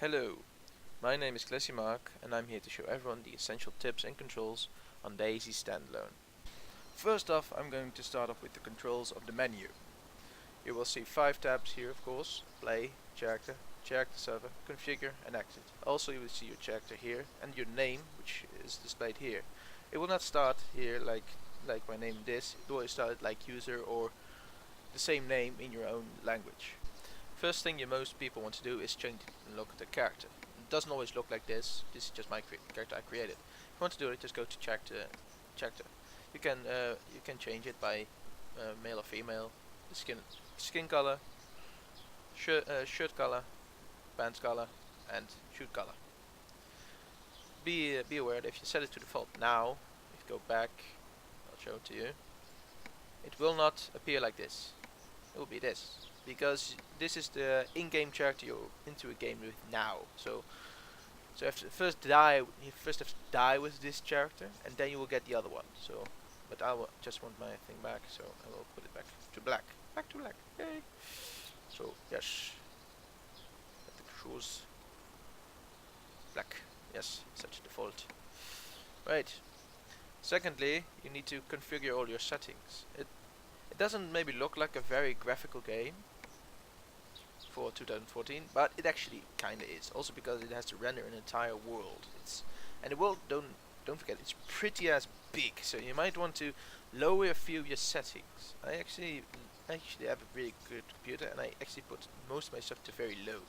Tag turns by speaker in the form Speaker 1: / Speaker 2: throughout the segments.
Speaker 1: Hello, my name is Mark and I'm here to show everyone the essential tips and controls on DayZ Standalone. First off, I'm going to start off with the controls of the menu. You will see 5 tabs here, of course: play, character, server, configure and exit. Also you will see your character here and your name, which is displayed here. It will not start here like my name this, it will start like user or the same name in your own language. First thing most people want to do is change the look of the character. It doesn't always look like this. This is just my character I created. If you want to do it, just go to character. You can change it by male or female, the skin color, shirt color, pants color, and shoe color. Be aware that if you set it to default now, if you go back, I'll show it to you. It will not appear like this. It will be this, because this is the in-game character you're into a game with now. So you have to first have to die with this character, and then you will get the other one. So, but I just want my thing back, so I will put it back to black. Back to black. Yay! So yes, let the shoes black. Yes, such a default. Right. Secondly, you need to configure all your settings. It doesn't maybe look like a very graphical game for 2014, but it actually kinda is. Also because it has to render an entire world. And the world, don't forget, it's pretty as big. So you might want to lower a few of your settings. I actually have a really good computer, and I actually put most of my stuff to very low.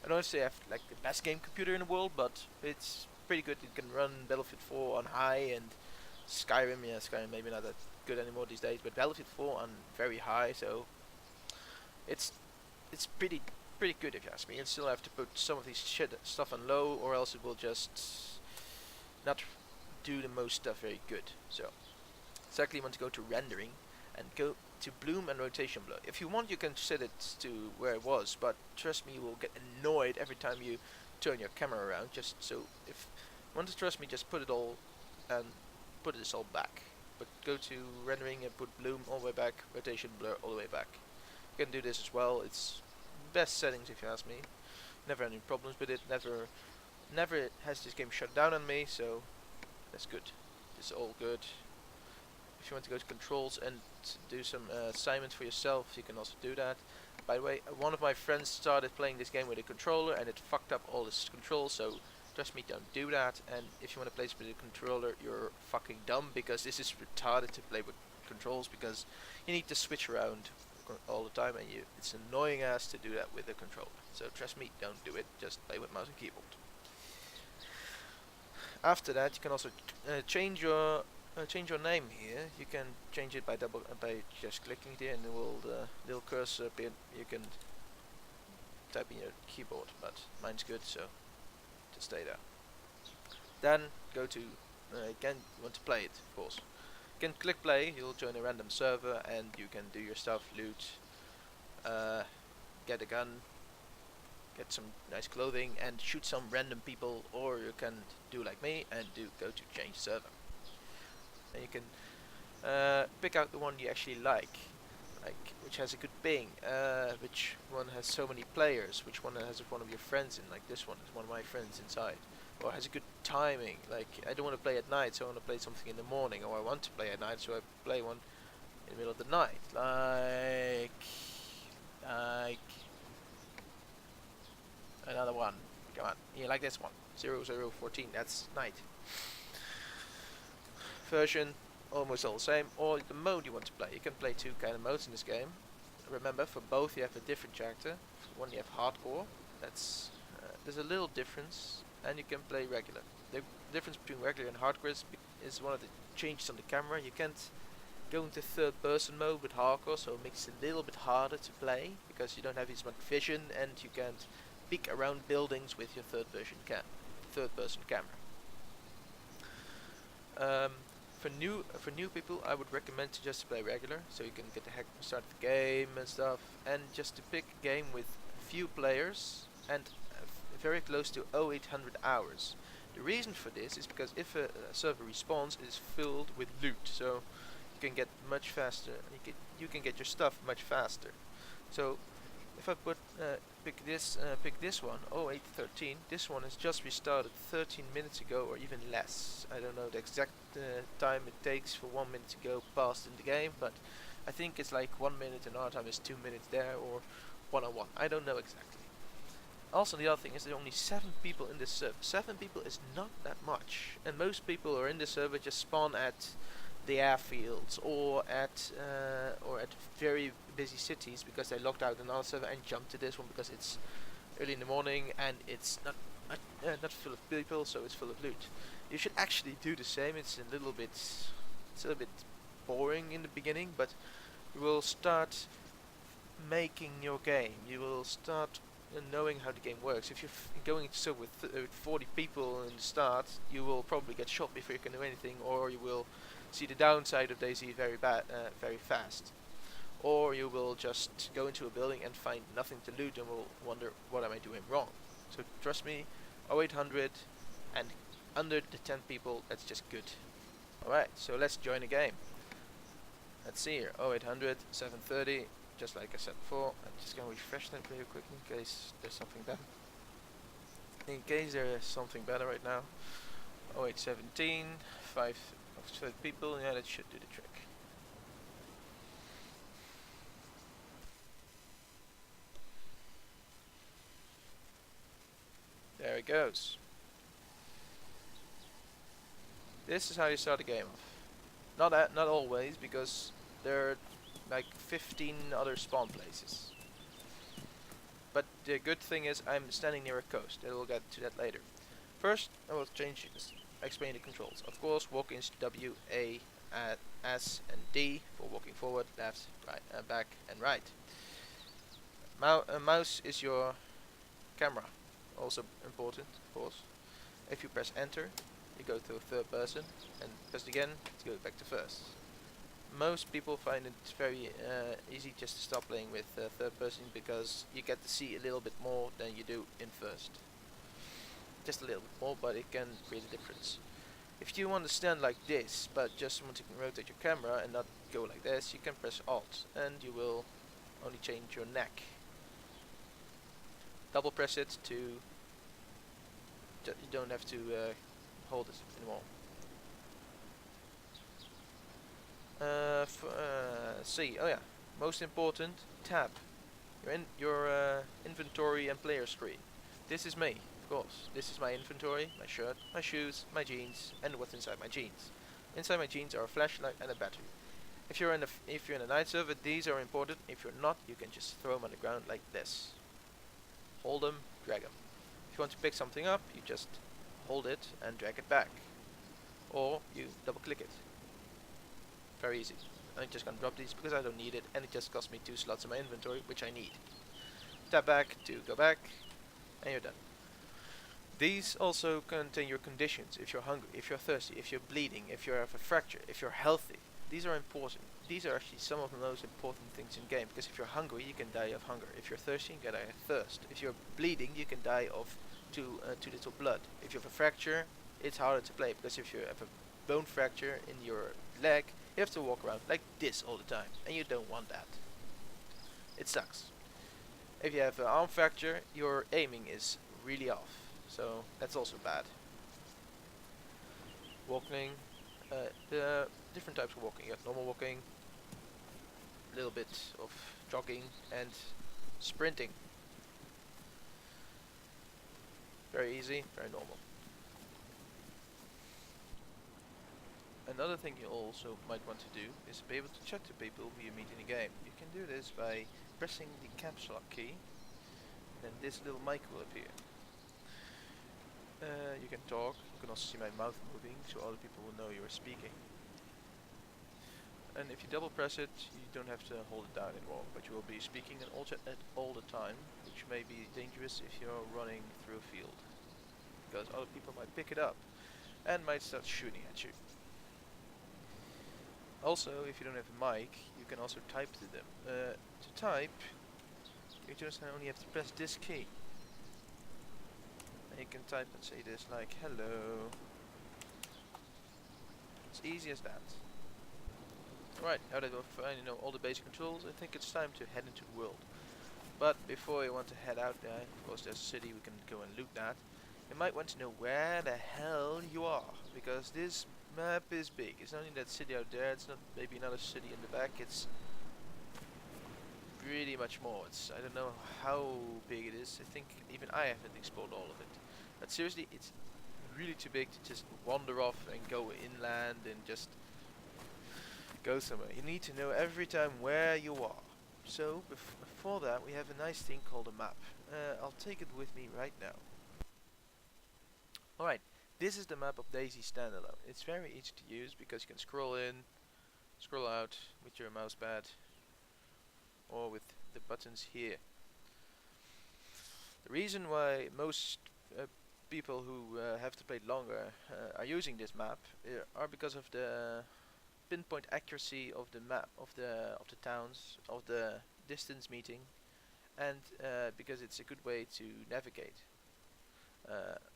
Speaker 1: I don't say I have like the best game computer in the world, but it's pretty good. It can run Battlefield 4 on high, and Skyrim, yeah, Skyrim maybe not that good anymore these days, but Battlefield 4 on very high, so it's pretty good if you ask me. You still have to put some of these stuff on low, or else it will just not do the most stuff very good. So, secondly, you want to go to rendering and go to bloom and rotation blur. If you want, you can set it to where it was, but trust me, you will get annoyed every time you turn your camera around. Just so, if you want to trust me, just put it all and put this all back. But go to rendering and put bloom all the way back, rotation blur all the way back. You can do this as well. It's best settings if you ask me. Never had any problems with it. Never has this game shut down on me, so that's good. It's all good. If you want to go to controls and do some assignments for yourself, you can also do that. By the way, one of my friends started playing this game with a controller and it fucked up all his controls, so trust me, don't do that. And if you want to play this with a controller, you're fucking dumb, because this is retarded to play with controls, because you need to switch around all the time, and it's annoying ass to do that with a controller. So trust me, don't do it. Just play with mouse and keyboard. After that, you can also change your name here. You can change it by just clicking there, and it will the little cursor appear. You can type in your keyboard, but mine's good, so just stay there. Then go to again, you want to play it, of course. You can click play. You'll join a random server, and you can do your stuff, loot, get a gun, get some nice clothing, and shoot some random people. Or you can do like me and go to change server. And you can pick out the one you actually like which has a good ping, which one has so many players, which one has one of your friends in, like this one is one of my friends inside, or has a good timing. Like, I don't want to play at night, so I want to play something in the morning, or I want to play at night, so I play one in the middle of the night, like another one. Come on, yeah, like this one, 0014. That's night. Version almost all the same, or the mode you want to play. You can play 2 kind of modes in this game. Remember, for both you have a different character. For one you have hardcore. That's there's a little difference, and you can play regular. The difference between regular and hardcore is one of the changes on the camera. You can't go into third-person mode with hardcore, so it makes it a little bit harder to play, because you don't have as much vision, and you can't peek around buildings with your third-person camera. For new people, I would recommend to just play regular, so you can get the start of the game and stuff, and just to pick a game with few players and very close to 0800 hours. The reason for this is because if a server respawns, it is filled with loot, so you can get much faster. You can get your stuff much faster. So If I pick this one, 0813, this one has just restarted 13 minutes ago or even less. I don't know the exact time it takes for 1 minute to go past in the game, but I think it's like 1 minute and our time is 2 minutes there, or 1 on 1. I don't know exactly. Also, the other thing is there are only 7 people in this server. 7 people is not that much, and most people who are in this server just spawn at the airfields or at very busy cities because they locked out another server and jumped to this one because it's early in the morning and it's not full of people, so it's full of loot. You should actually do the same. It's a little bit boring in the beginning, but you will start making your game. You will start knowing how the game works. If you're going into server with 40 people in the start, you will probably get shot before you can do anything, or you will see the downside of DayZ very fast. Or you will just go into a building and find nothing to loot and will wonder, what am I doing wrong? So trust me, 0800 and under the 10 people, that's just good. Alright, so let's join a game. Let's see here, 0800, 730, just like I said before. I'm just going to refresh that really quickly in case there's something better. In case there is something better right now. 0817, 5 people, yeah, that should do the trick. There it goes. This is how you start a game off. Not always, because there are like 15 other spawn places. But the good thing is I'm standing near a coast. We'll get to that later. First, I will explain the controls. Of course, walking is W, A, S, and D for walking forward, left, right, back, and right. Mouse is your camera. Also important, of course. If you press enter, you go to third person, and press it again to go back to first. Most people find it very easy just to stop playing with third person because you get to see a little bit more than you do in first. Just a little bit more, but it can create a difference. If you want to stand like this, but just want to rotate your camera and not go like this, you can press Alt, and you will only change your neck. Double press it to you don't have to hold it anymore. C. Oh yeah, most important, tab. Your inventory and player screen. This is me, of course. This is my inventory, my shirt, my shoes, my jeans, and what's inside my jeans. Inside my jeans are a flashlight and a battery. If you're in a night server, these are important. If you're not, you can just throw them on the ground like this. Hold them, drag them. If you want to pick something up, you just hold it and drag it back. Or you double click it. Very easy. I'm just gonna drop these because I don't need it, and it just cost me 2 slots in my inventory, which I need. Tap back to go back, and you're done. These also contain your conditions. If you're hungry, if you're thirsty, if you're bleeding, if you have a fracture, if you're healthy. These are important. These are actually some of the most important things in game, because if you're hungry, you can die of hunger. If you're thirsty, you can die of thirst. If you're bleeding, you can die of too little blood. If you have a fracture, it's harder to play, because if you have a bone fracture in your leg, you have to walk around like this all the time, and you don't want that. It sucks. If you have an arm fracture, your aiming is really off, so that's also bad. Walking, the different types of walking. You have normal walking, a little bit of jogging, and sprinting. Very easy, very normal. Another thing you also might want to do is be able to chat to people who you meet in the game. You can do this by pressing the caps lock key, and this little mic will appear. You can talk. You can also see my mouth moving, so other people will know you're speaking. And if you double press it, you don't have to hold it down anymore, but you will be speaking in all chat all the time, which may be dangerous if you're running through a field, because other people might pick it up and might start shooting at you. Also, if you don't have a mic, you can also type to them. To type, you just only have to press this key. And you can type and say this like, hello. It's easy as that. Right, now that we've finally know all the basic controls, I think it's time to head into the world. But before we want to head out there, of course there's a city, we can go and loot that. You might want to know where the hell you are, because this map is big. It's only that city out there, it's not maybe another city in the back, it's pretty much more. I don't know how big it is. I think even I haven't explored all of it. But seriously, it's really too big to just wander off and go inland and just go somewhere. You need to know every time where you are. So before that, we have a nice thing called a map. I'll take it with me right now. Alright, this is the map of DayZ Standalone. It's very easy to use because you can scroll in, scroll out with your mouse pad or with the buttons here. The reason why most people who have to play longer are using this map are because of the pinpoint accuracy of the map of the towns, of the distance meeting, and because it's a good way to navigate.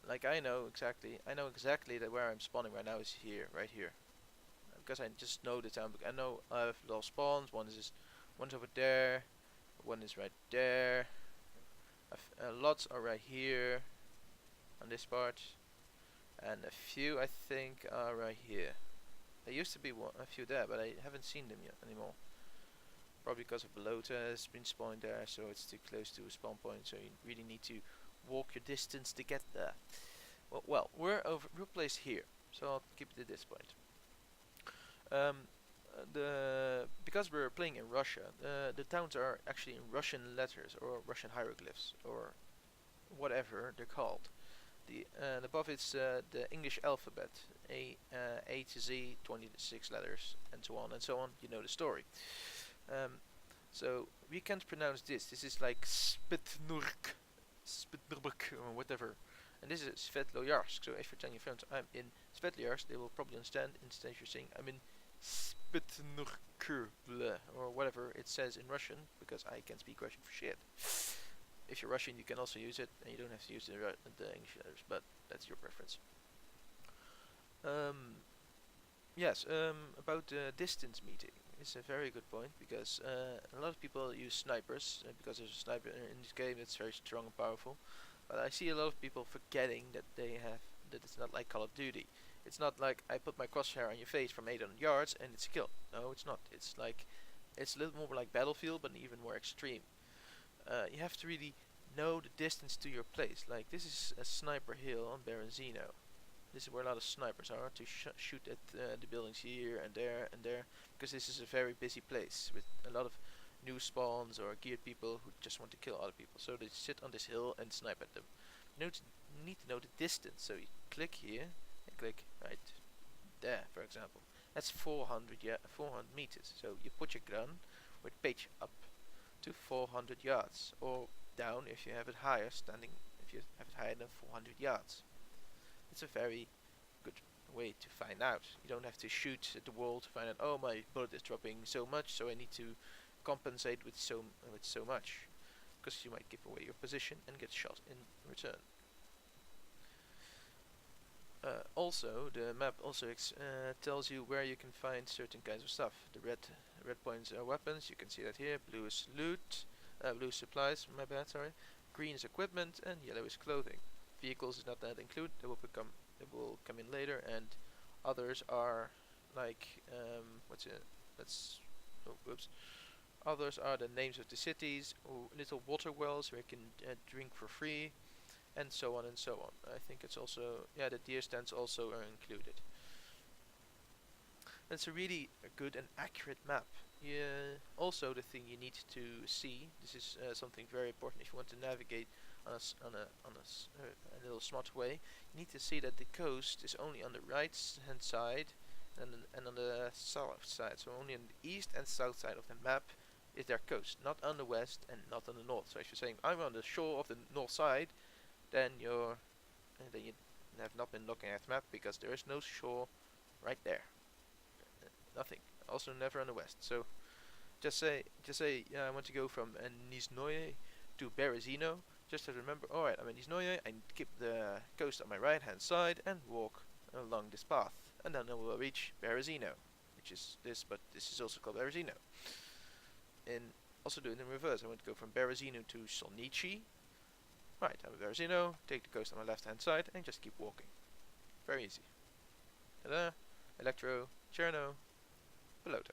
Speaker 1: Like I know exactly that where I'm spawning right now is here, right here, because I just know the town. I know I have little spawns. One's over there, one is right there. Lots are right here on this part, and a few I think are right here. There used to be a few there, but I haven't seen them yet anymore. Probably because of Balota has been spawned there, so it's too close to a spawn point, so you really need to walk your distance to get there. Well, we're placed here, so I'll keep it at this point. Because we're playing in Russia, the towns are actually in Russian letters or Russian hieroglyphs or whatever they're called. And above it's the English alphabet, A to Z, 26 letters, and so on and so on. You know the story. So we can't pronounce this. This is like Spitnurk, or whatever. And this is Svetloyarsk. So if you're telling your friends I'm in Svetloyarsk, they will probably understand. Instead, you're saying I'm in Spitnurk, or whatever it says in Russian, because I can speak Russian for shit. If you're Russian, you can also use it, and you don't have to use the English letters, but that's your preference. Yes, about the distance meeting. It's a very good point, because a lot of people use snipers, because there's a sniper in this game that's very strong and powerful. But I see a lot of people forgetting that that it's not like Call of Duty. It's not like I put my crosshair on your face from 800 yards and it's a kill. No, it's not. It's a little more like Battlefield, but even more extreme. You have to really know the distance to your place. Like this is a sniper hill on Berezino. This is where a lot of snipers are to shoot at the buildings here and there, because this is a very busy place with a lot of new spawns or geared people who just want to kill other people. So they sit on this hill and snipe at them. You need to know the distance. So you click here and click right there, for example. That's 400 meters. So you put your gun with page up to 400 yards, or down if you have it higher, if you have it higher than 400 yards. It's a very good way to find out. You don't have to shoot at the wall to find out, oh, my bullet is dropping so much, so I need to compensate with so much, because you might give away your position and get shot in return. Also, the map also tells you where you can find certain kinds of stuff. The red points are weapons. You can see that here. Blue is loot. Blue supplies. My bad. Sorry. Green is equipment, and yellow is clothing. Vehicles is not that included. They will come in later, and others are like Others are the names of the cities, or little water wells where you can drink for free, and so on and so on. I think it's also, yeah, the deer stands also are included. It's a really good and accurate map. Also, the thing you need to see, this is something very important if you want to navigate on a little smart way. You need to see that the coast is only on the right hand side and on the south side. So only on the east and south side of the map is their coast, not on the west and not on the north. So if you're saying I'm on the shore of the north side, then you have not been looking at the map, because there is no shore right there. Nothing. Also never on the west. So just say I want to go from Nizhnoye to Berezino. Just to remember, alright, I'm in Nizhnoye, I keep the coast on my right hand side and walk along this path, and then I will reach Berezino, which is this, but this is also called Berezino. In also do it in reverse. I want to go from Berezino to Solnici. Right, I'm at Berezino, take the coast on my left hand side and just keep walking. Very easy. Ta-da! Electro, Cherno, Pelota.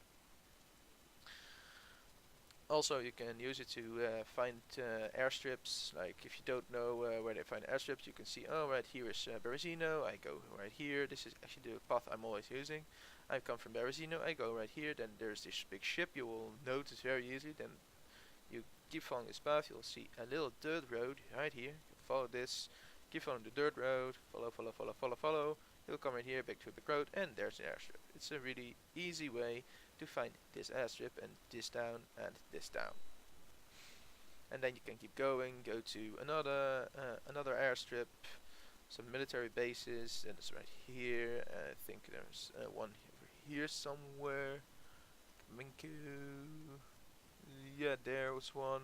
Speaker 1: Also, you can use it to find airstrips. Like if you don't know where they find airstrips, you can see, oh, right here is Berezino. I go right here. This is actually the path I'm always using. I come from Berezino. I go right here. Then there's this big ship. You will notice very easily. Then you keep following this path. You'll see a little dirt road right here. You follow this. Keep following the dirt road. Follow, follow, follow, follow, follow. You'll come right here, back to a big road, and there's an airstrip. It's a really easy way to find this airstrip and this down and this down. And then you can keep going, go to another airstrip, some military bases, and it's right here. I think there's one over here somewhere. Minku. Yeah, there was one.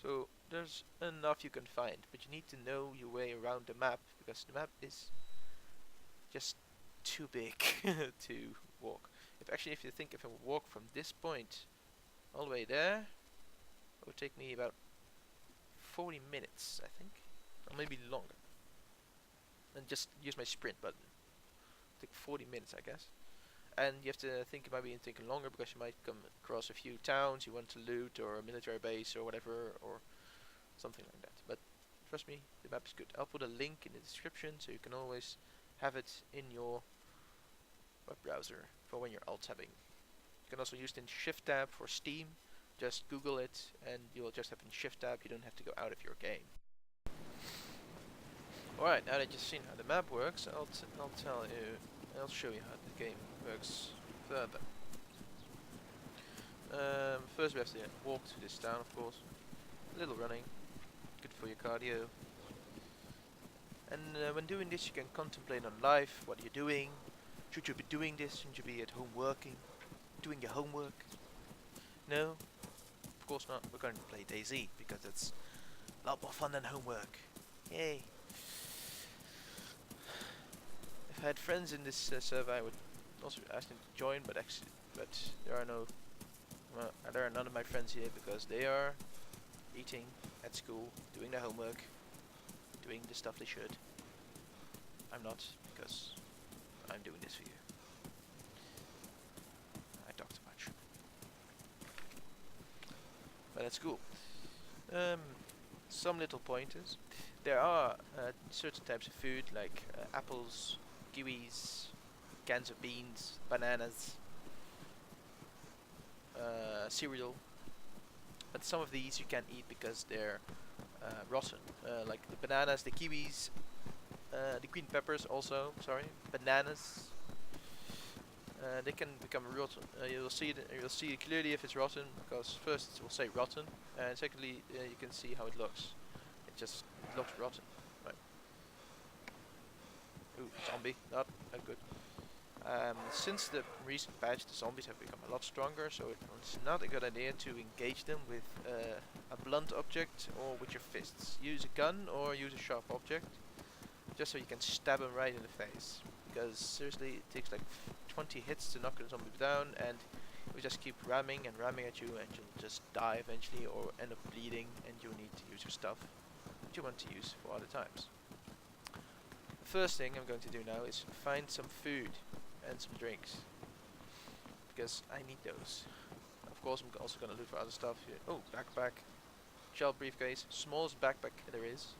Speaker 1: So there's enough you can find, but you need to know your way around the map, because the map is just too big to walk. If you think if I walk from this point all the way there, it would take me about 40 minutes, I think, or maybe longer. And just use my sprint button. Take 40 minutes, I guess. And you have to think it might be taking longer because you might come across a few towns you want to loot, or a military base, or whatever, or something like that. But trust me, the map is good. I'll put a link in the description so you can always have it in your web browser for when you're alt-tabbing. You can also use it in Shift Tab for Steam. Just Google it and you'll just have in Shift Tab. You don't have to go out of your game. Alright, now that you've seen how the map works, I'll show you how the game works further. First we have to walk to this town, of course. A little running, good for your cardio. And when doing this, you can contemplate on life. What are you doing? Should you be doing this? Shouldn't you be at home working? Doing your homework? No? Of course not. We're going to play DayZ because it's a lot more fun than homework. Yay! If I had friends in this server, I would also ask them to join, but there are none of my friends here because they are eating at school, doing their homework, doing the stuff they should. I'm not, because I'm doing this for you. I talk too much. But that's cool. Some little pointers. There are certain types of food like apples, kiwis, cans of beans, bananas, cereal. But some of these you can't eat because they're rotten. Like the bananas, the kiwis, the green peppers also, bananas. They can become rotten. You'll see it clearly if it's rotten, because first it will say rotten, and secondly you can see how it looks. It looks rotten. Right. Ooh, zombie, not good. Since the recent patch, the zombies have become a lot stronger, so it's not a good idea to engage them with a blunt object or with your fists. Use a gun or use a sharp object, just so you can stab them right in the face. Because seriously, it takes like 20 hits to knock a zombie down, and you just keep ramming and ramming at you, and you'll just die eventually, or end up bleeding, and you'll need to use your stuff that you want to use for other times. The first thing I'm going to do now is find some food and some drinks, because I need those. Of course, I'm also going to look for other stuff here. Oh, backpack, shell briefcase, smallest backpack there is.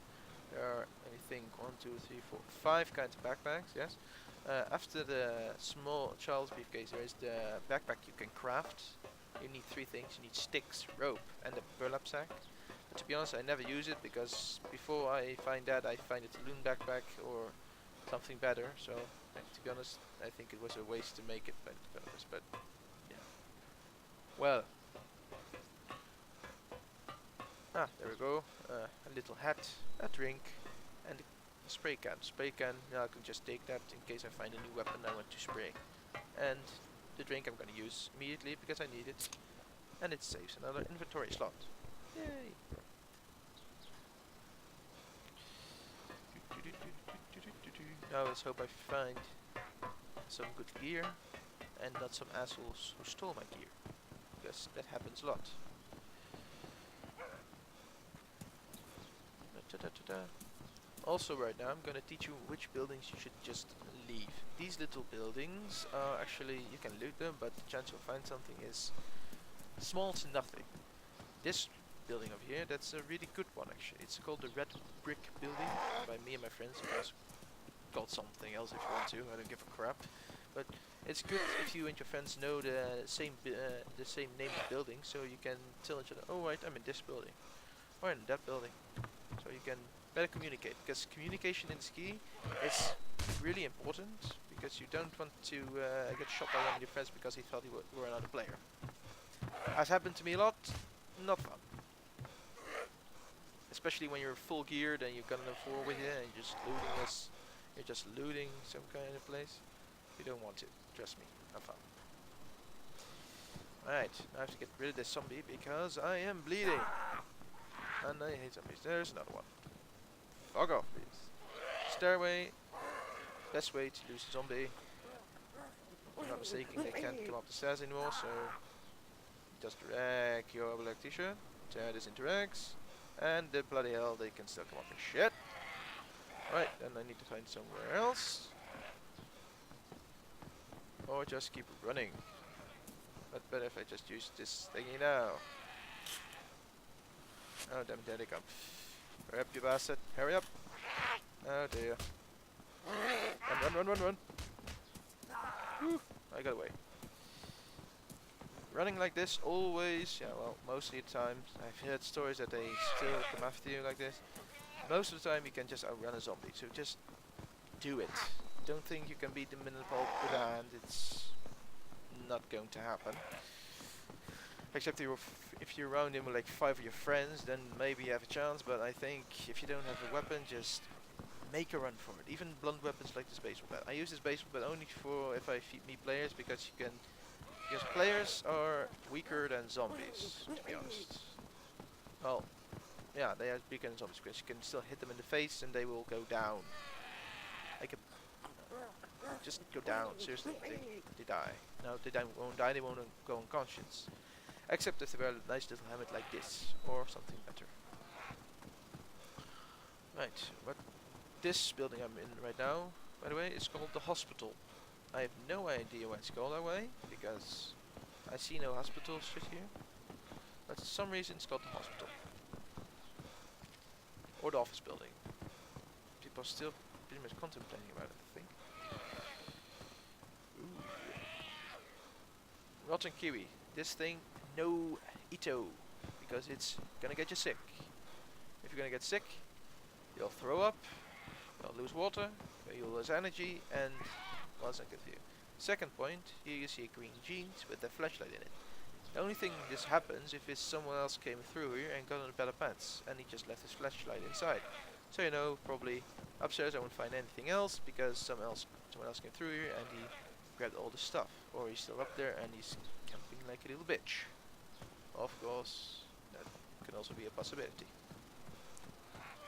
Speaker 1: There are, I think, 1, 2, 3, 4, 5 kinds of backpacks, yes. After the small child's briefcase, there is the backpack you can craft. You need 3 things. You need sticks, rope, and a burlap sack. But to be honest, I never use it, because before I find that, I find a loon backpack or something better. So, to be honest, I think it was a waste to make it by the developers, but yeah. Well. There we go. A little hat, a drink, and a spray can. Spray can, now I can just take that in case I find a new weapon I want to spray. And the drink I'm going to use immediately because I need it. And it saves another inventory slot. Yay! Now let's hope I find some good gear and not some assholes who stole my gear, because that happens a lot. Also right now I'm gonna teach you which buildings you should just leave. These little buildings are actually, you can loot them, but the chance you'll find something is small to nothing. This building over here, that's a really good one actually. It's called the Red Brick Building by me and my friends. You guys called something else if you want to, I don't give a crap. But it's good if you and your friends know the same name of building, so you can tell each other, oh right, I'm in this building, or in that building. So you can better communicate, because communication in ski is really important, because you don't want to get shot by one of your friends because he thought you were another player. Has happened to me a lot, not fun. Especially when you're full geared and you've got an M4 with you and you're just looting some kind of place. You don't want to, trust me, not fun. Right, I have to get rid of this zombie because I am bleeding. And I hate zombies. There's another one. Fuck off, please. Stairway. Best way to lose a zombie. If I'm not mistaken, they can't come up the stairs anymore, so just drag your black t-shirt, tear this into rags, and the bloody hell, they can still come up and shit. Right, then I need to find somewhere else. Or just keep running. But better if I just use this thingy now. Oh damn, there they come. Hurry up, you bastard. Hurry up. Oh dear. Run. Whew, I got away. Running like this always, yeah, well, mostly the time. I've heard stories that they still come after you like this. Most of the time you can just outrun a zombie, so just do it. Don't think you can beat them in the pulp with a hand, it's not going to happen. Except if you're around him with like 5 of your friends, then maybe you have a chance, but I think if you don't have a weapon, just make a run for it. Even blunt weapons like this baseball bat. I use this baseball bat only for if I meet players, because players are weaker than zombies, to be honest. Well, yeah, they are weaker than zombies because you can still hit them in the face and they will go down. Just go down, seriously, they die. No, won't die, they won't go unconscious. Except if they wear a nice little helmet like this, or something better. Right, what this building I'm in right now, by the way, is called the hospital. I have no idea why it's called that way, because I see no hospital shit here. But for some reason it's called the hospital. Or the office building. People are still pretty much contemplating about it, I think. Ooh. Rotten kiwi. This thing, no Ito, because it's gonna get you sick. If you're gonna get sick, you'll throw up, you'll lose water, you'll lose energy, and well, it's not good for you. Second point, here you see a green jeans with a flashlight in it. The only thing this happens if it's someone else came through here and got on better pants, and he just left his flashlight inside. So you know, probably upstairs I won't find anything else because someone else came through here and he grabbed all the stuff, or he's still up there and he's camping like a little bitch. Of course, that can also be a possibility.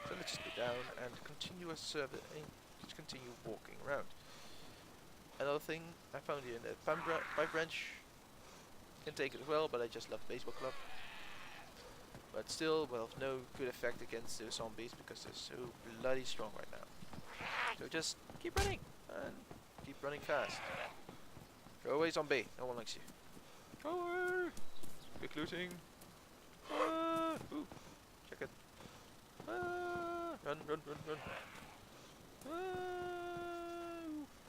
Speaker 1: So let's just go down and continue let's continue walking around. Another thing I found here in the pipe wrench. Can take it as well, but I just love baseball club. But still, well, no good effect against the zombies because they're so bloody strong right now. So just keep running and keep running fast. Go away, zombie! No one likes you. Go away! Quick looting. Ooh, check it. Run.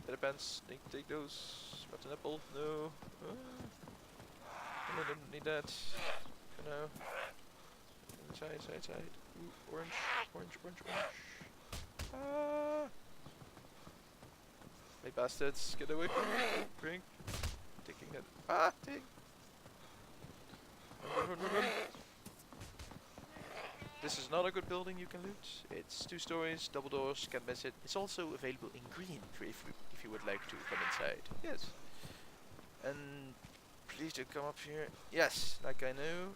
Speaker 1: Better pants. Take those. Rotten apple. No. I don't need that. For now. Side. Ooh, orange. Hey bastards, get away from me. Drink. Taking that. Take. Run. This is not a good building you can loot. It's 2 stories, double doors, can't miss it. It's also available in green for if you would like to come inside. Yes. And please do come up here. Yes, like I know.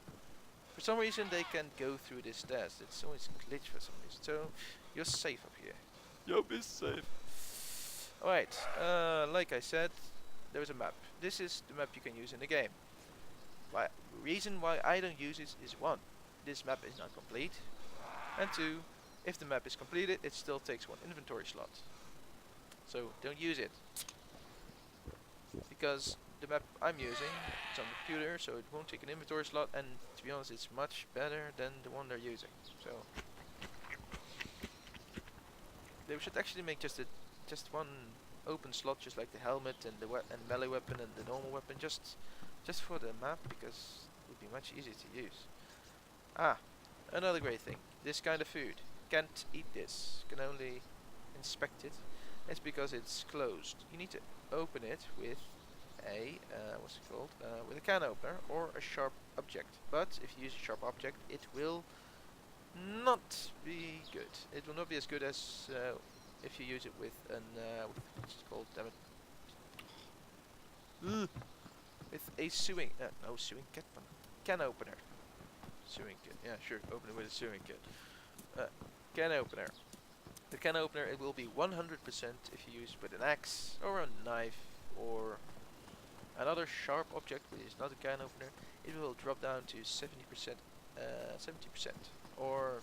Speaker 1: For some reason they can't go through this stairs. It's always glitch for some reason. So you're safe up here. You'll be safe. Alright, like I said, there is a map. This is the map you can use in the game. Reason why I don't use it is 1, this map is not complete, and 2, If the map is completed, it still takes 1 inventory slot. So don't use it. Because the map I'm using, it's on the computer, so it won't take an inventory slot, and to be honest, it's much better than the one they're using. So they should actually make just one open slot, just like the helmet and the melee weapon and the normal weapon, just for the map, because it would be much easier to use. Ah, another great thing. This kind of food. Can't eat this. Can only inspect it. It's because it's closed. You need to open it with a what's it called? With a can opener or a sharp object. But if you use a sharp object, it will not be good. It will not be as good as if you use it with an what's it called? Damn it. With a sewing kit, can opener. Sewing kit. Yeah, sure. Open it with a sewing kit. Can opener. The can opener, it will be 100% if you use it with an axe or a knife or another sharp object which is not a can opener. It will drop down to 70%, 70% or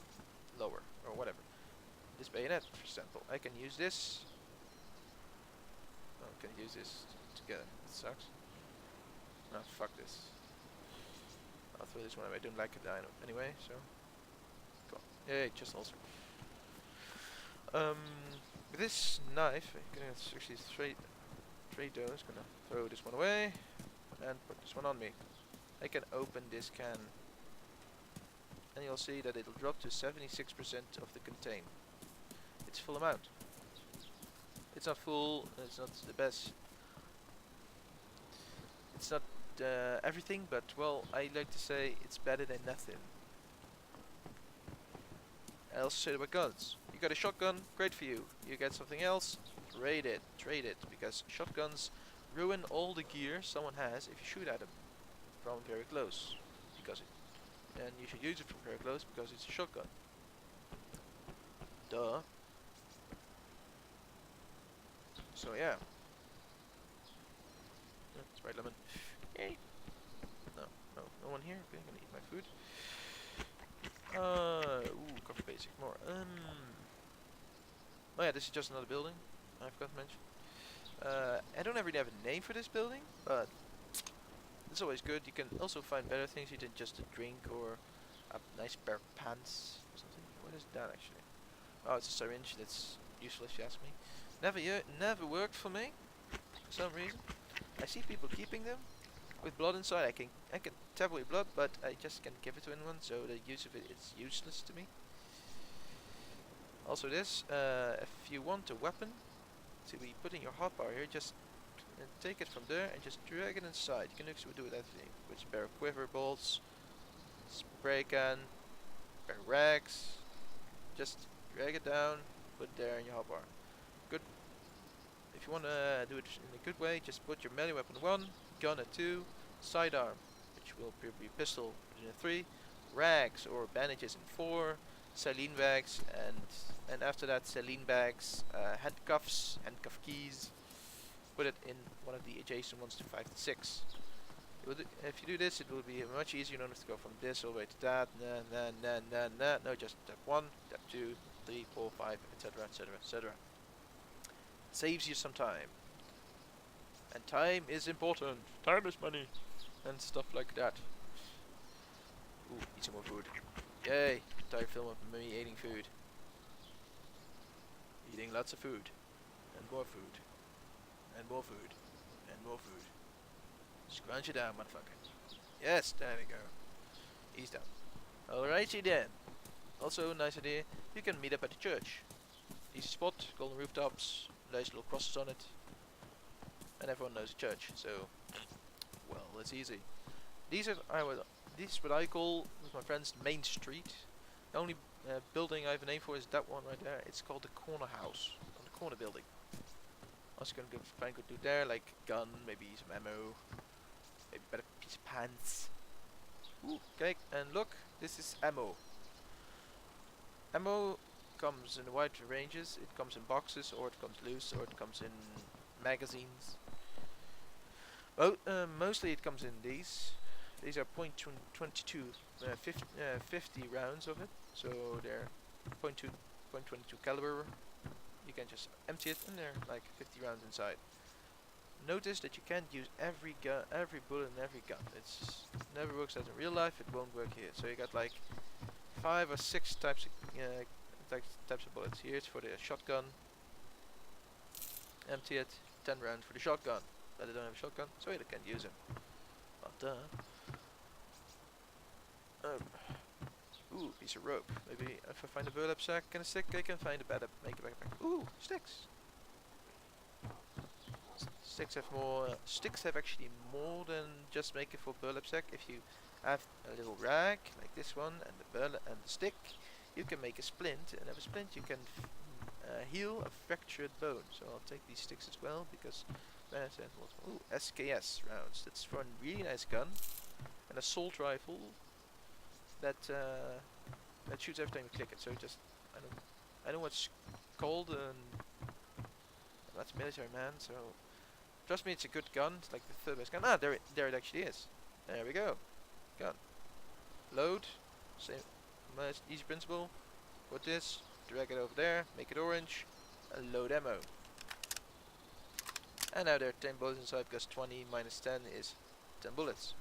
Speaker 1: lower or whatever. This bayonet, for example, I can use this. Oh, I can use this together. It sucks. No, fuck this. I'll throw this one away. I don't like it anyway, so go on. Yeah, just also. With this knife, I'm gonna actually trade those. Gonna throw this one away and put this one on me. I can open this can, and you'll see that it'll drop to 76% of the contain. It's full amount. It's not full. It's not the best. It's not everything, but well, I like to say it's better than nothing. I also say about guns. You got a shotgun, great for you. You get something else, trade it, because shotguns ruin all the gear someone has if you shoot at them from very close. And you should use it from very close because it's a shotgun. Duh. So yeah. Sprite lemon. Yay. No one here. Okay, I'm gonna eat my food. Cover basic more. Oh yeah, this is just another building. I forgot to mention. I don't really have a name for this building, but it's always good. You can also find better things than just a drink or a nice pair of pants or something. What is that actually? Oh, it's a syringe. That's useful if you ask me. Never worked for me for some reason. I see people keeping them with blood inside. I can tap away blood, but I just can't give it to anyone, so the use of it is useless to me. Also this, if you want a weapon to be put in your hotbar here, just take it from there and just drag it inside. You can actually do it everything, with a pair of quiver bolts, spray can, a pair of rags. Just drag it down, put it there in your hotbar. Good. If you want to do it in a good way, just put your melee weapon 1, gun at 2, sidearm, which will be pistol in a 3, rags or bandages in 4, saline bags, and after that saline bags, handcuffs, handcuff keys. Put it in one of the adjacent ones to 5 to 6. If you do this, it will be much easier. You don't have to go from this all the way to that. No, just step 1, step 2, 3, 4, 5, etc., etc., etc. Saves you some time. And time is important. Time is money. And stuff like that. Ooh, eat some more food. Yay! Entire film of me eating food. Eating lots of food. And more food. And more food. And more food. Scrunch it down, motherfucker. Yes, there we go. Ease down. Alrighty then. Also, nice idea. You can meet up at the church. Easy spot, golden rooftops, nice little crosses on it. And everyone knows the church, so well, it's easy. This is what I call with my friends Main Street. The only building I have a name for is that one right there. It's called the corner house, on the corner building. Also gonna find good dude there, like gun, maybe some ammo, maybe a better piece of pants. Ooh, okay, and look, this is ammo. Ammo comes in wide ranges. It comes in boxes, or it comes loose, or it comes in magazines. Mostly it comes in these. These are .22, 50 rounds of it, so they're .22 .22 caliber. You can just empty it and there are like 50 rounds inside. Notice that you can't use every gun, every bullet in every gun. It's never works out in real life. It won't work here. So you got like 5 or 6 types of bullets. Here it's for the shotgun. Empty it. 10 rounds for the shotgun. But I don't have a shotgun, so I can't use them. Well, duh. Ooh, piece of rope. Maybe if I find a burlap sack and a stick, I can find a better make a backpack. Ooh, sticks. Sticks have more. Sticks have actually more than just make it for burlap sack. If you have a little rag like this one and the burlap and the stick, you can make a splint. And with a splint, you can heal a fractured bone. So I'll take these sticks as well because. Ooh, SKS rounds. That's for a really nice gun. An assault rifle that shoots every time you click it. So just I know what's called and that's military man. So trust me, it's a good gun. It's like the third best gun. Ah, there it actually is. There we go. Gun. Load. Same. Easy principle. Put this. Drag it over there. Make it orange. And load ammo. And now there are 10 bullets inside because 20 minus 10 is 10 bullets.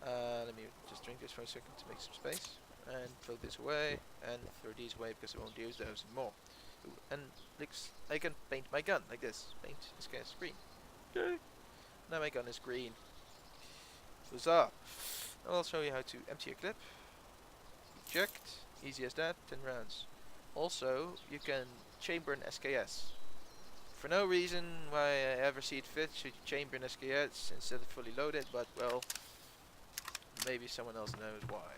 Speaker 1: Let me just drink this for a second to make some space. And throw this away. And throw these away because I won't use those anymore. Ooh, and I can paint my gun like this. Paint this guy's green. Okay. Now my gun is green. Huzzah! I'll show you how to empty a clip. Eject. Easy as that. 10 rounds. Also, you can chamber an SKS. For no reason why I ever see it fit, should you chamber an SKS instead of fully loaded, but well, maybe someone else knows why.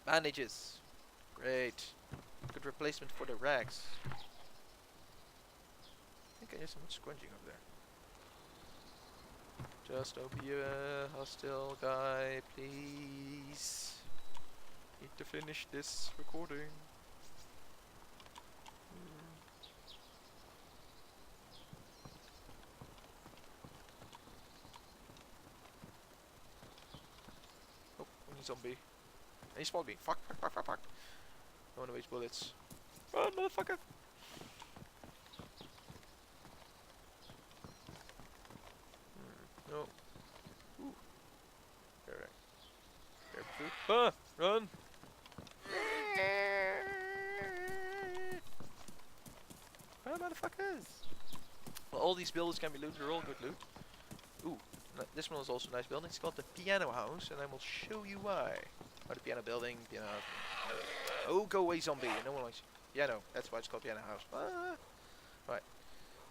Speaker 1: Bandages. Great. Good replacement for the rags. I think I hear someone scrunching over there. Just don't be a hostile guy, please. Need to finish this recording. Oh, zombie. And he spawned me. Fuck. Don't wanna waste bullets. Run, motherfucker! No. Ooh. There. Food. Ah! Run! Run, motherfuckers! Well, all these buildings can be looted. They're all good loot. Ooh. This one is also a nice building. It's called the Piano House, and I will show you why. Or the piano building, piano house. Oh, go away, zombie! No one likes piano. That's why it's called Piano House. Ah. Right.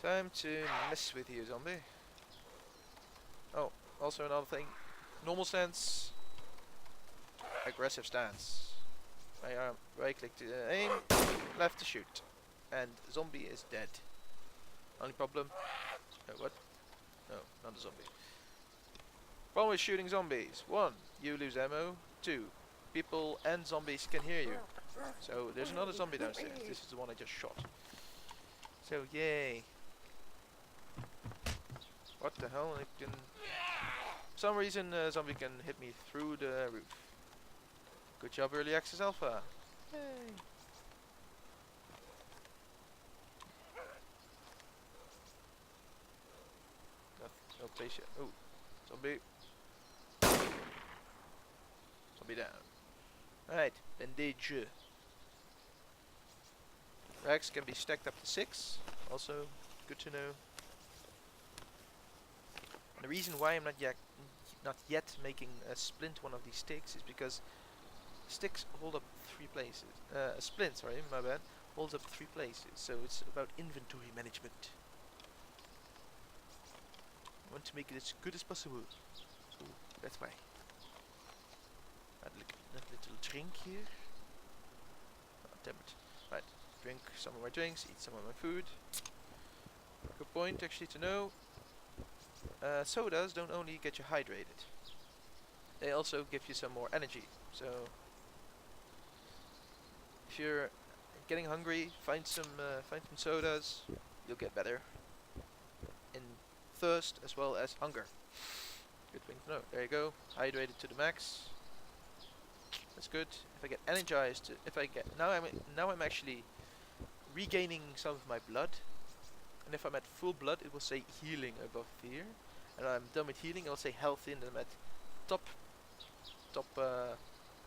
Speaker 1: Time to mess with you, zombie. Oh, also another thing. Normal stance. Aggressive stance. Right click to aim. Left to shoot. And zombie is dead. Only problem. What? No, not a zombie. Problem with shooting zombies. 1. You lose ammo. 2. People and zombies can hear you. So there's another zombie downstairs. This is the one I just shot. So yay. What the hell? I can. For some reason zombie can hit me through the roof. Good job, early access alpha. Yay. No place yet. Oh, zombie. Zombie down. Alright, bandage. Rags can be stacked up to 6. Also, good to know. And the reason why I'm not yet making a splint one of these sticks is because sticks hold up 3 places. A splint, sorry, my bad, holds up 3 places. So it's about inventory management. I want to make it as good as possible. So that's why. That little drink here. Oh, damn it. Right, drink some of my drinks, eat some of my food. Good point actually to know. Sodas don't only get you hydrated. They also give you some more energy. So if you're getting hungry, find some sodas. You'll get better in thirst as well as hunger. Good thing to know. There you go. Hydrated to the max. That's good. If I get energized, if I get now I'm actually regaining some of my blood. And if I'm at full blood, it will say healing above here. And when I'm done with healing, it will say healthy, and then I'm at top top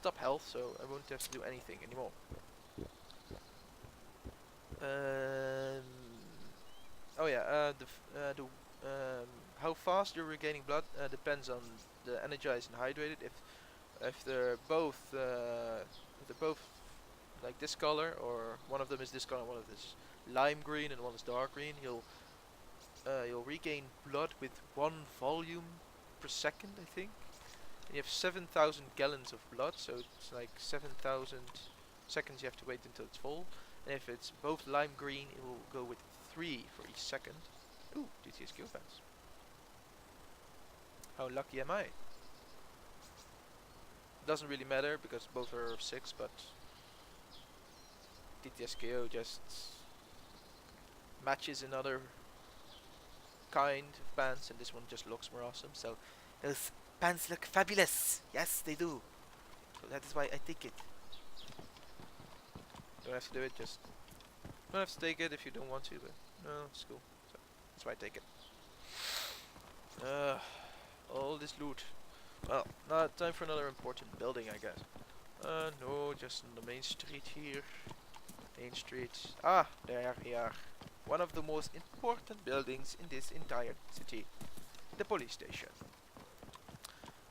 Speaker 1: top health, so I won't have to do anything anymore. Oh yeah, how fast you're regaining blood depends on the energized and hydrated. If they're both like this color, or one of them is this color, one of this lime green, and one is dark green, you'll regain blood with 1 volume per second, I think. And you have 7,000 gallons of blood, so it's like 7,000 seconds you have to wait until it's full. And if it's both lime green, it will go with 3 for each second. Ooh, DTS skill fans. How lucky am I? Doesn't really matter because both are of 6, but DTSKO just matches another kind of pants, and this one just looks more awesome. So those pants look fabulous. Yes, they do. So that is why I take it. Don't have to do it. Just don't have to take it if you don't want to. But no, it's cool. So that's why I take it. All this loot. Well, now time for another important building, I guess. No, just on the main street here. Main street. Ah, there we are. One of the most important buildings in this entire city. The police station.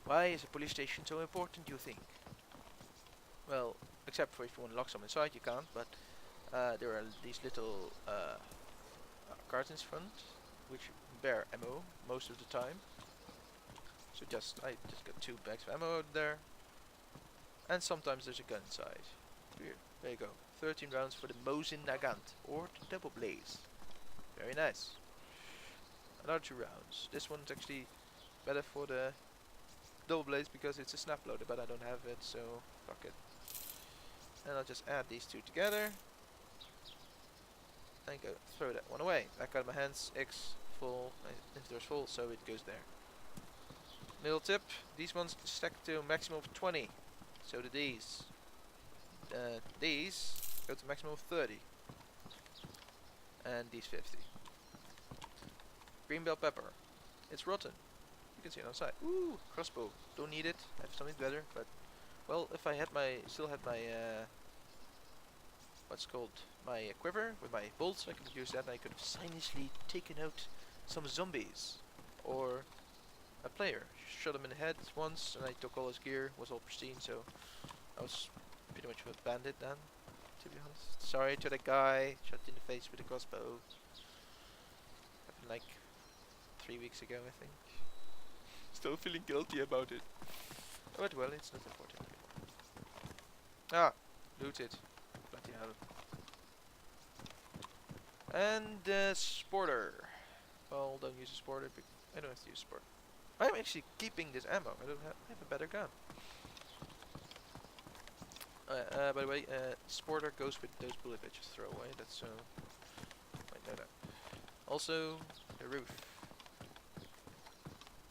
Speaker 1: Why is a police station so important, you think? Well, except for if you want to lock someone inside, you can't, but there are these little cartons front, which bear ammo most of the time. So I just got 2 bags of ammo out there. And sometimes there's a gun inside. Here, there you go. 13 rounds for the Mosin Nagant, or the Double Blaze. Very nice. Another 2 rounds. This one's actually better for the Double Blaze because it's a snap loader, but I don't have it, so fuck it. And I'll just add these 2 together. And go throw that one away. Back out of my hands, X full, if there's full, so it goes there. Middle tip, these ones stack to a maximum of 20. So do these. These go to a maximum of 30. And these 50. Green bell pepper. It's rotten. You can see it on the side. Ooh, crossbow. Don't need it. I have something better, but well, if I had still had my what's called my quiver with my bolts, I could use that, and I could have silently taken out some zombies or a player. Shot him in the head once, and I took all his gear. Was all pristine, so I was pretty much a bandit then, to be honest. Sorry to that guy shot in the face with a crossbow. Happened like 3 weeks ago, I think. Still feeling guilty about it. But well, it's not important anymore. Ah, looted. Bloody hell. And sporter. Well, don't use a sporter. I don't have to use a sporter. I'm actually keeping this ammo. I have a better gun. By the way, sporter goes with those bullets I just throw away. That's so. Might know that. Also, the roof.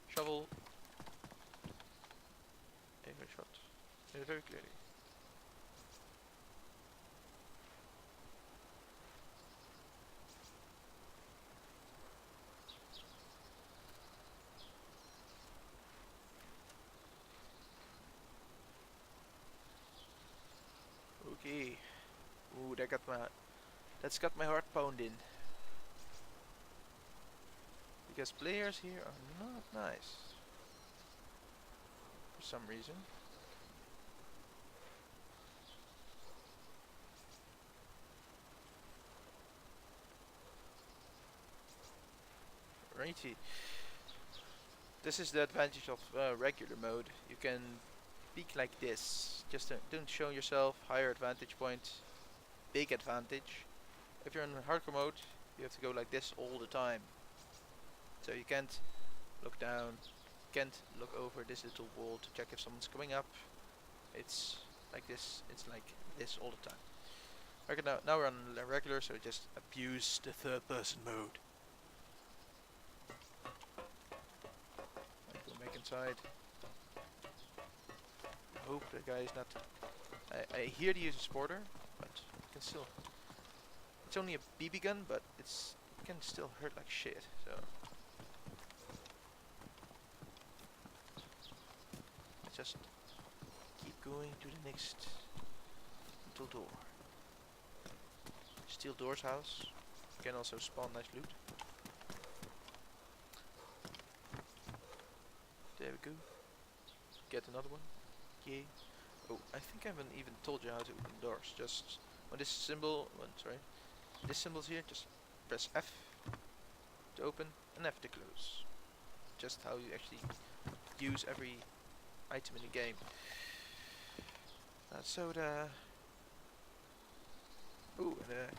Speaker 1: Shovel. Aim shot. Very clearly. Okay. Ooh, that's got my heart pounding. Because players here are not nice. For some reason. Righty. This is the advantage of regular mode. You can peek like this. Just don't show yourself. Higher advantage point. Big advantage. If you're in hardcore mode, you have to go like this all the time. So you can't look down. Can't look over this little wall to check if someone's coming up. It's like this. It's like this all the time. Okay, now we're on regular, so just abuse the third person mode. Go back inside. hope the guy is not... I hear he uses Sporter, but it can still... It's only a BB gun, but it can still hurt like shit, so... Let's just keep going to the next little door. Steel Doors house. You can also spawn nice loot. There we go. Get another one. Yay. Oh, I think I haven't even told you how to open doors. Just when this symbol, this symbol's here, just press F to open and F to close. Just how you actually use every item in the game. Soda. Ooh, and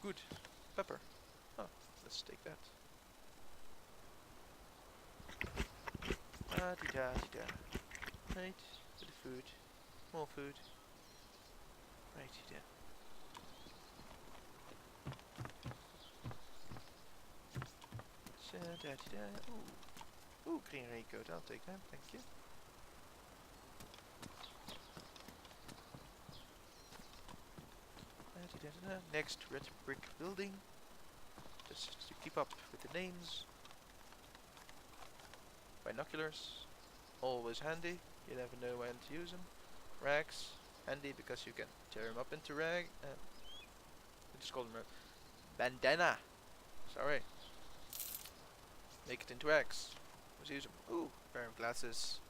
Speaker 1: good pepper. Oh, let's take that. Da-di-da-di-da. Right, for the food. More food. Right, yeah. Da-di-da. Ooh, green raincoat. I'll take that. Thank you. Da-di-da-da-da. Next red brick building. Just to keep up with the names. Binoculars, always handy. You never know when to use them. Rags, handy because you can tear them up into rag. I just call them bandana. Sorry. Make it into rags. Let's use them. Ooh, pair of glasses.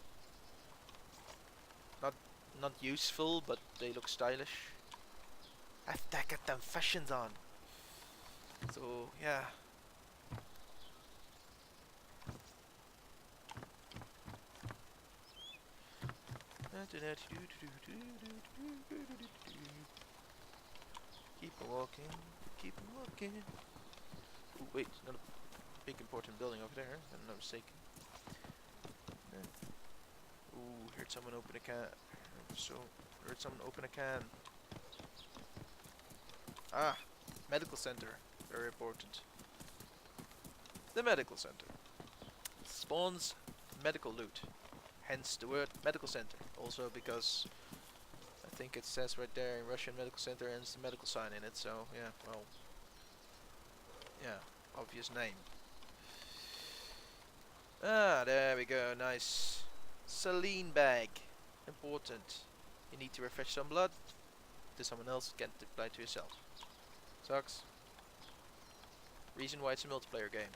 Speaker 1: Not useful, but they look stylish. Have to get them fashions on. So yeah. Keep walking, keep walking. Ooh, wait, not a big important building over there, if I'm not mistaken. Ooh, heard someone open a can. Heard someone open a can. Ah, medical center, very important. The medical center spawns medical loot. Hence the word medical center. Also because I think it says right there in Russian medical center and it's the medical sign in it. So yeah, well, yeah, obvious name. Ah, there we go. Nice saline bag. Important. You need to refresh some blood to someone else. Can't apply to yourself. Sucks. Reason why it's a multiplayer game.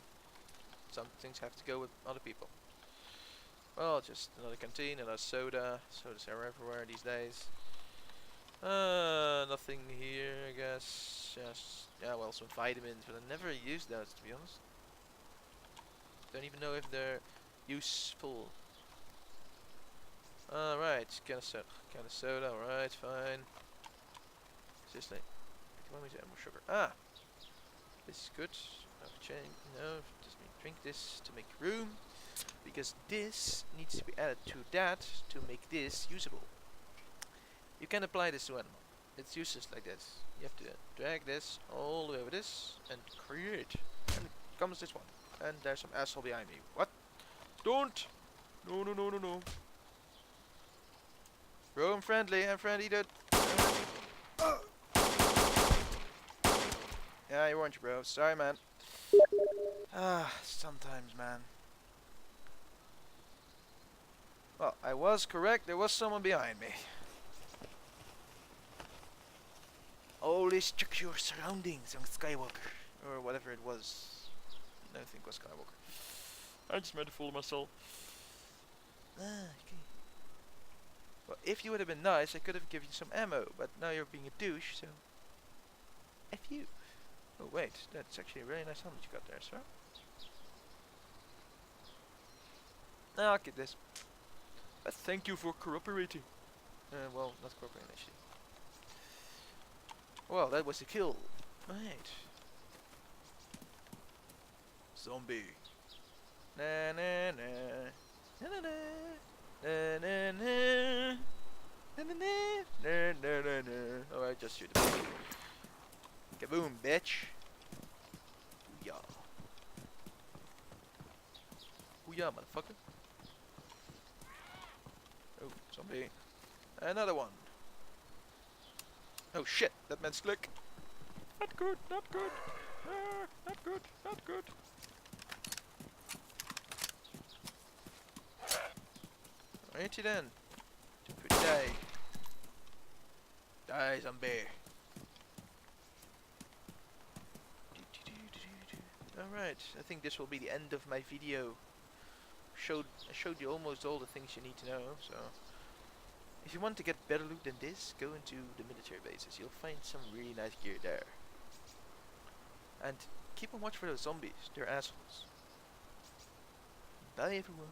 Speaker 1: Some things have to go with other people. Well, just another canteen, another soda. Sodas are everywhere these days. Nothing here, I guess. Just, yeah, well, some vitamins, but I never use those, to be honest. Don't even know if they're useful. Right, can of soda, alright, fine. Seriously, do you want me to add more sugar? Ah, this is good. No, just drink this to make room. Because this needs to be added to that to make this usable. You can apply this to animal. It's useless like this. You have to drag this all the way over this and create. And comes this one. And there's some asshole behind me. What? Don't! No, no, no, no, no. Bro, I'm friendly, dude. Yeah, you weren't, bro. Sorry, man. Sometimes, man. Well, I was correct. There was someone behind me. Always check your surroundings, young Skywalker. Or whatever it was. I don't think it was Skywalker. I just made a fool of myself. Okay. Well, if you would have been nice, I could have given you some ammo. But now you're being a douche, so... F you. Oh, wait. That's actually a really nice helmet you got there, sir. I'll keep this. But thank you for cooperating. Well, not cooperating actually. Well, that was a kill. Right. Zombie. Na na na. Na na na. Na na na. Na na na. Na na na. Alright, just shoot him. Kaboom, bitch. Booyah. Booyah, motherfucker. Oh, zombie. Another one. Oh shit, that man's click. Not good, not good. Not good, not good. Righty then. Die. Die, zombie. Alright, I think this will be the end of my video. I showed you almost all the things you need to know, so if you want to get better loot than this, go into the military bases. You'll find some really nice gear there. And keep on watch for those zombies, they're assholes. Bye everyone.